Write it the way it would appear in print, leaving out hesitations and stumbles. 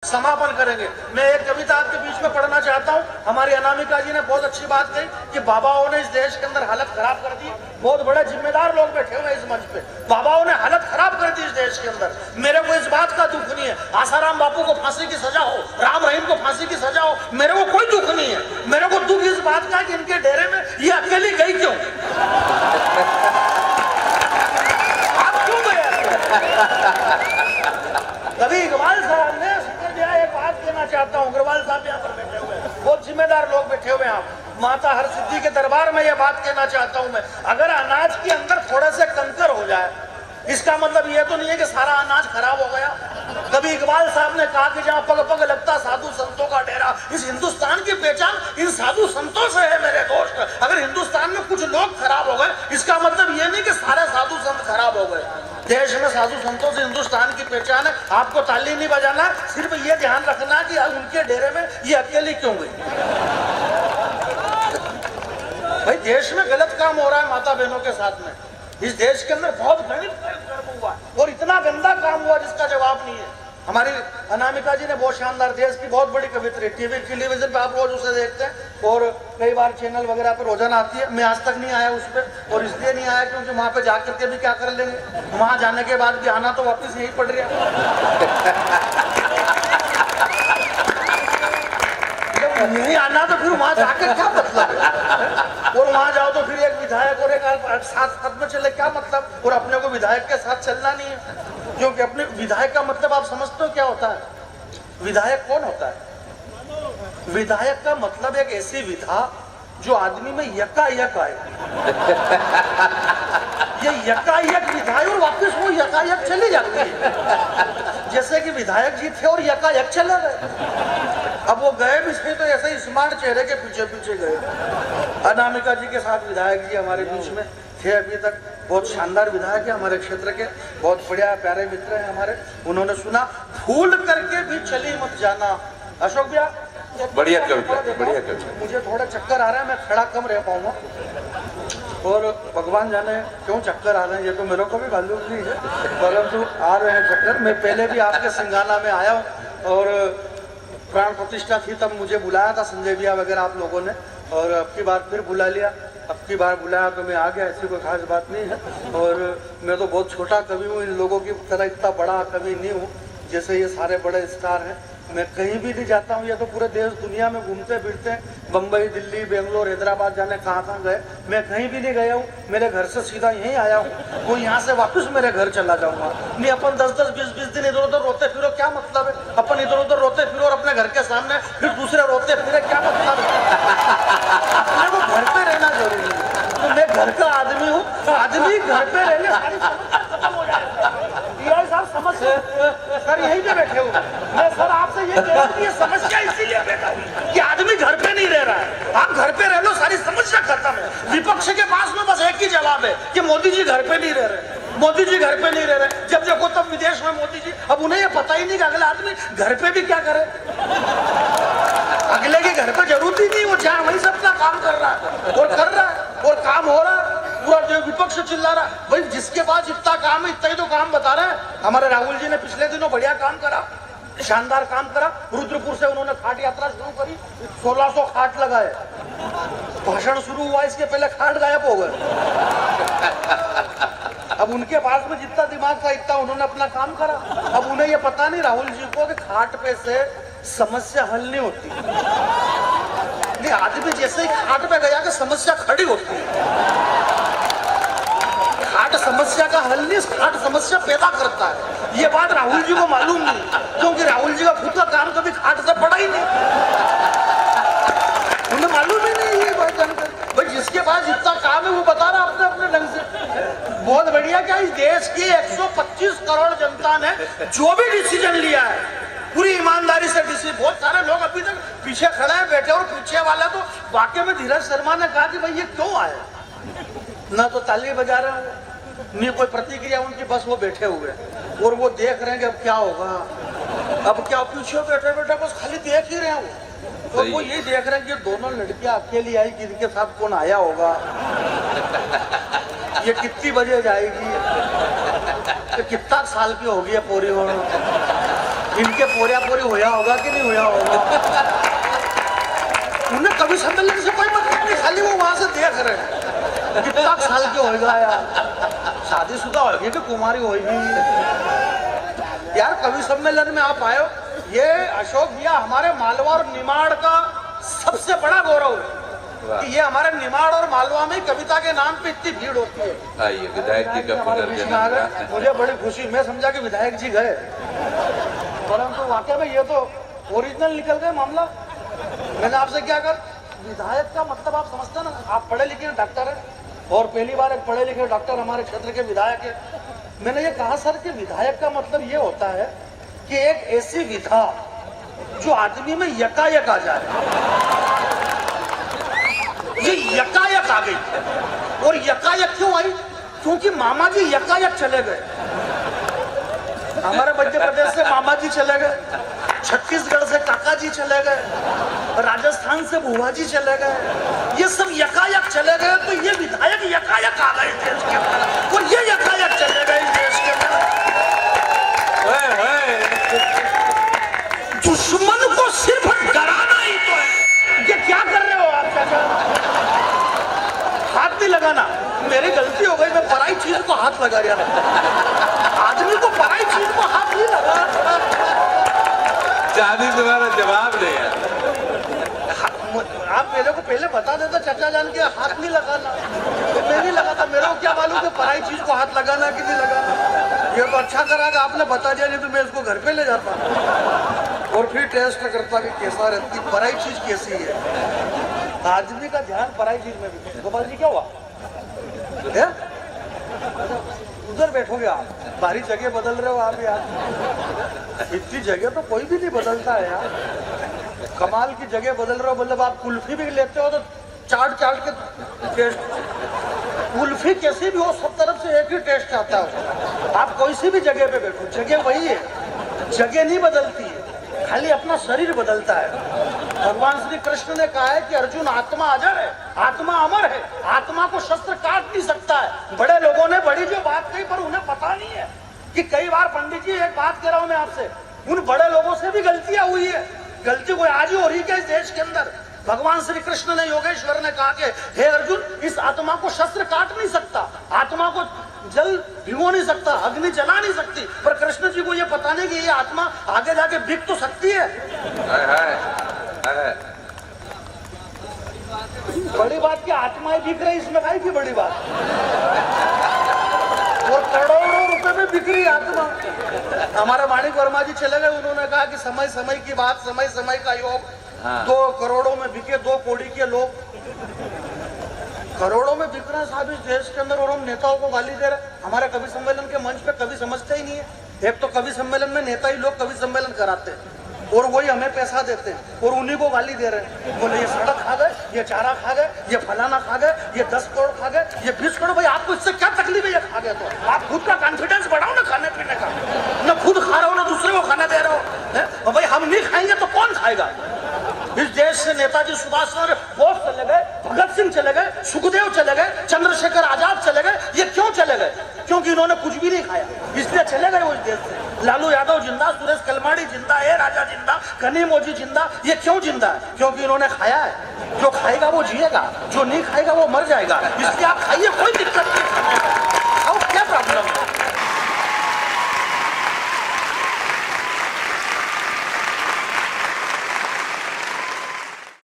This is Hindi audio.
समापन करेंगे। मैं एक कविता आपके बीच में पढ़ना चाहता हूँ। हमारी अनामिका जी ने बहुत अच्छी बात कही कि बाबाओं ने इस देश के अंदर हालत खराब कर दी। बहुत बड़े जिम्मेदार लोग बैठे हुए इस मंच पे। बाबाओं ने हालत खराब कर दी इस देश के अंदर। मेरे को इस बात का दुख नहीं है आसाराम बापू को फांसी की सजा हो, राम रहीम को फांसी की सजा हो, मेरे को कोई दुख नहीं है। मेरे को दुख इस बात का कि इनके डेरे में ये अकेली गई क्यों, आप क्यों गए। कभी इकबाल साहब ने एक बात कहना चाहता हूँ। अग्रवाल साहब यहाँ पर बैठे हुए हैं, बहुत जिम्मेदार लोग बैठे हुए हैं। आप माता हर सिद्धि के दरबार में यह बात कहना चाहता हूँ मैं, अगर अनाज के अंदर थोड़े से कंकर हो जाए इसका मतलब यह तो नहीं है कि सारा अनाज खराब हो गया। कभी इकबाल साहब ने कहा कि जहाँ पग पग लगता साधु संतों का डेरा। इस हिंदुस्तान की पहचान इन साधु संतों से है मेरे दोस्त। अगर हिंदुस्तान में कुछ लोग खराब हो गए इसका मतलब ये नहीं कि सारे साधु संत खराब हो गए। देश में साधु संतों से हिंदुस्तान की पहचान है। आपको ताली नहीं बजाना, सिर्फ ये ध्यान रखना कि उनके डेरे में ये अकेली क्यों गई। भाई देश में गलत काम हो रहा है माता बहनों के साथ में। इस देश के अंदर बहुत घृणित कर्म हुआ और इतना गंदा काम हुआ जिसका जवाब नहीं है। हमारी अनामिका जी ने बहुत शानदार, देश की बहुत बड़ी कवित्री, टीवी टेलीविजन पे आप रोज उसे देखते हैं और कई बार चैनल वगैरह पे रोजाना आती है। मैं आज तक नहीं आया उस पर, और इसलिए नहीं आया क्योंकि वहां पे जाकर के भी क्या कर लेंगे, वहां जाने के बाद भी आना तो वापिस यही पड़ रहा है। जब नहीं आना तो फिर वहां जाकर क्या मतलब है, और वहां जाओ तो फिर एक विधायक और एक साथ में चले, क्या मतलब। और अपने को विधायक के साथ चलना नहीं है, क्योंकि अपने विधायक का मतलब आप समझते हो क्या होता है। विधायक कौन होता है। विधायक का मतलब एक ऐसी विधा जो आदमी में यकायक आए। ये यकायक विधा है और वापस वो यकायक चली जाती है। जैसे कि विधायक जी थे और यकायक चले गए। अब वो गए भी थे तो ऐसे ही स्मार्ट चेहरे के पीछे पीछे गए। अनामिका जी के साथ विधायक जी हमारे बीच में थे अभी तक। बहुत शानदार विधायक है हमारे क्षेत्र के, बहुत बढ़िया प्यारे मित्र हैं हमारे। उन्होंने सुना भूल करके भी चली मत जाना। अशोक भैया बढ़िया कविता, बढ़िया कविता। मुझे थोड़ा चक्कर आ रहा है, मैं खड़ा कम रह पाऊंगा और भगवान जाने क्यों चक्कर आ रहे हैं, ये तो मेरे को भी मालूम नहीं है, परंतु आ रहे हैं चक्कर। मैं पहले भी आपके सिंगाना में आया हूँ और प्राण प्रतिष्ठा थी तब मुझे बुलाया था संजय भैया वगैरह आप लोगों ने, और अब की बार फिर बुला लिया। अब की बार बुलाया तो मैं आ गया, ऐसी कोई खास बात नहीं है। और मैं तो बहुत छोटा कवि हूँ, इन लोगों की तरह इतना बड़ा कवि नहीं हूँ जैसे ये सारे बड़े स्टार हैं। मैं कहीं भी नहीं जाता हूँ, ये तो पूरे देश दुनिया में घूमते फिरते हैं, बम्बई दिल्ली बेंगलोर हैदराबाद जाने कहाँ कहाँ गए। मैं कहीं भी नहीं गया हूँ, मेरे घर से सीधा यहीं आया हूँ। वो यहाँ से वापस मेरे घर चला जाऊंगा। नहीं अपन 10-10 20-20 दिन इधर उधर रोते फिरो, क्या मतलब है। अपन इधर उधर रोते फिरो और अपने घर के सामने फिर दूसरे रोते फिरे, क्या मतलब है। अपने को घर पे रहना जरूरी है। तो मैं घर का आदमी हूँ, आदमी घर पे रहने सारी खत्म हो जाएगा। साहब समस्या सर यहीं पे बैठे हुए। मैं सर आपसे ये कह रहा हूँ कि ये समस्या इसीलिए पैदा हुई कि आदमी घर पे नहीं रह रहा है। आप घर पे रह लो, सारी समस्या खत्म है। विपक्ष के पास में बस एक ही जवाब है कि मोदी जी घर पे नहीं रह रहे, मोदी जी घर पे नहीं रह रहे। जब देखो तब विदेश में मोदी जी। अब उन्हें ये पता ही नहीं कि अगला आदमी घर पे भी क्या करे। अगले के घर पे जरूरत ही नहीं, वो जहाँ वहीं से अपना काम कर रहा है और कर रहा है और काम हो रहा है। पूरा जो विपक्ष चिल्ला रहा है, भाई जिसके पास इतना काम है इतना ही तो काम बता रहे हैं। हमारे राहुल जी ने पिछले दिनों बढ़िया काम करा, शानदार काम करा। रुद्रपुर से उन्होंने खाट यात्रा शुरू करी, 1600 खाट लगाए। भाषण शुरू हुआ इसके पहले खाट गायब हो गए। अब उनके पास में जितना दिमाग था इतना उन्होंने अपना काम करा। अब उन्हें ये पता नहीं राहुल जी को कि खाट पे से समस्या हल नहीं होती। नहीं, आदमी जैसे ही खाट पे गया कि समस्या खड़ी होती है। खाट समस्या का हल नहीं, खाट समस्या पैदा करता है। ये बात राहुल जी को मालूम नहीं, क्योंकि राहुल जी का खुद का काम कभी खाट से पड़ा ही नहीं। उन्हें मालूम ही नहीं ये बात जानकर। भाई जिसके पास जितना काम है वो बता रहा अपने अपने ढंग से। बहुत बढ़िया। क्या इस देश की 125 करोड़ जनता ने जो भी डिसीजन लिया है पूरी ईमानदारी से बहुत सारे लोग अभी तक पीछे खड़े हैं बैठे, और पीछे वाला तो वाकई में धीरज शर्मा ने कहा कि भाई ये क्यों आए, ना तो ताली बजा रहे हैं नहीं कोई प्रतिक्रिया उनकी, बस वो बैठे हुए और वो देख रहे हैं कि अब क्या होगा, अब क्या। पीछे बैठे बैठे बस खाली देख ही रहे हैं वो, तो वो ये देख रहे हैं कि दोनों लड़कियां अकेली आई, जिनके साथ कौन आया होगा, ये कितनी बजे जाएगी, ये कितना साल की होगी है पूरी, इनके पोरिया पोरी होया होगा कि नहीं होया होगा। उन्हें कवि सम्मेलन से कोई मतलब नहीं, खाली वो वहां से देख रहे हैं कितना साल के होएगा यार, शादीशुदा होगी कि कुमारी होगी यार। कवि सम्मेलन में आप आए हो, ये अशोक भैया हमारे मालवा और निमाड़ का सबसे बड़ा गौरव है कि ये हमारे निमाड़ और मालवा में कविता के नाम पे इतनी भीड़ होती है। आइए विधायक जी का पुनर्जन्म। मुझे बड़ी खुशी, मैं समझा कि विधायक जी गए, परंतु वाकई में ये तो ओरिजिनल निकल गए मामला। मैंने आपसे क्या कहा, विधायक का मतलब आप समझते ना, आप पढ़े लिखे डॉक्टर हैं और पहली बार एक पढ़े लिखे डॉक्टर हमारे क्षेत्र के विधायक है। मैंने ये कहा सर कि विधायक का मतलब ये होता है कि एक ऐसी विधा जो आदमी में यकायक आ जाए। ये यकायक आ गई, और यकायक क्यों आई? क्योंकि मामा जी यकायक चले गए। हमारे मध्य प्रदेश से मामा जी चले गए, छत्तीसगढ़ से काका जी चले गए, राजस्थान से बुआ जी चले गए, ये सब यकायक चले गए। तो ये विधायक यकायक आ गए देश के अंदर, और ये यकायक चले गए इस देश के अंदर। दुश्मन को सिर्फ डराना ही तो है। ये क्या कर रहे हो आप चाचा? हाथ नहीं लगाना, मेरी गलती हो गई, मैं पराई चीज को हाथ लगा रहा था। आदमी को पराई चीज को हाथ नहीं लगा। चांदी तुम्हारा जवाब नहीं है। आप मेरे को पहले बता देते चाचा जान के हाथ नहीं लगाना, तो मैं नहीं लगाता। मेरे को क्या मालूम कि पराई चीज को हाथ लगाना कि नहीं लगाना। ये तो अच्छा करा कि आपने बता दिया, नहीं तो मैं इसको घर पे ले जाता और फिर टेस्ट करता कि कैसा रहती पराई चीज कैसी है। आदमी का ध्यान पराई चीज में भी। गोपाल जी क्या हुआ है? उधर बैठोगे आप, बाहरी जगह बदल रहे हो आप यार। इतनी जगह तो कोई भी नहीं बदलता है यार। कमाल की जगह बदल रहे हो, मतलब आप कुल्फी भी लेते हो तो चाट चाट के टेस्ट, कुल्फी कैसी भी हो सब तरफ से एक ही टेस्ट आता है। आप कोई सी भी जगह पे बैठो, जगह वही है, जगह नहीं बदलती है, खाली अपना शरीर बदलता है। भगवान श्री कृष्ण ने कहा है कि अर्जुन आत्मा अजर है, आत्मा अमर है, आत्मा को शस्त्र काट नहीं सकता है। बड़े लोगों ने बड़ी जो बात कही पर उन्हें पता नहीं है कि कई बार पंडित जी एक बात कह रहा हूं मैं आपसे, उन बड़े लोगों से भी गलतियां हुई है। गलती कोई आज ही हो रही है इस देश के अंदर। भगवान श्री कृष्ण ने, योगेश्वर ने कहा कि हे अर्जुन, इस आत्मा को शस्त्र काट नहीं सकता, आत्मा को जल भिगो नहीं सकता, अग्नि जला नहीं सकती। पर कृष्ण जी को ये पता नहीं कि ये आत्मा आगे जाके बिक तो सकती है। बड़ी बात की आत्माएं बिक रही, इसमें काहे की बड़ी बात? और करोड़ों रुपए में बिक रही आत्मा। हमारे माणिक वर्मा जी चले गए, उन्होंने कहा कि समय समय की बात, समय समय का योग। 2 करोड़ों में बिके 2 कौड़ी के लोग, करोड़ों में बिक रहे हैं साहब इस देश के अंदर, और हम नेताओं को गाली दे रहे हैं। हमारे कवि सम्मेलन के मंच पे कवि समझते ही नहीं है। एक तो कवि सम्मेलन में नेता ही लोग कवि सम्मेलन कराते हैं और वही हमें पैसा देते हैं और उन्हीं को गाली दे रहे हैं। बोले ये सड़क खा गए, ये चारा खा गए, ये फलाना खा गए, ये 10 करोड़ खा गए, ये 20 करोड़। भाई आपको इससे क्या तकलीफ है? ये खा गए तो आप खुद का कॉन्फिडेंस बढ़ाओ ना खाने पीने का। न खुद खा रहे हो ना दूसरे को खाने दे रहे हो। भाई हम नहीं खाएंगे तो कौन खाएगा? इस देश से नेताजी सुभाष चंद्र बोस चले गए, भगत सिंह चले गए, सुखदेव चले गए, चंद्रशेखर आजाद चले गए। ये क्यों चले गए? क्योंकि इन्होंने कुछ भी नहीं खाया, इसलिए चले गए वो इस देश से। लालू यादव जिंदा, सुरेश कलमाड़ी जिंदा, ए राजा जिंदा, कनी मोजी जिंदा। ये क्यों जिंदा है? क्योंकि इन्होंने खाया है। जो खाएगा वो जिएगा, जो नहीं खाएगा वो मर जाएगा। इसलिए आप खाइए, कोई दिक्कत नहीं।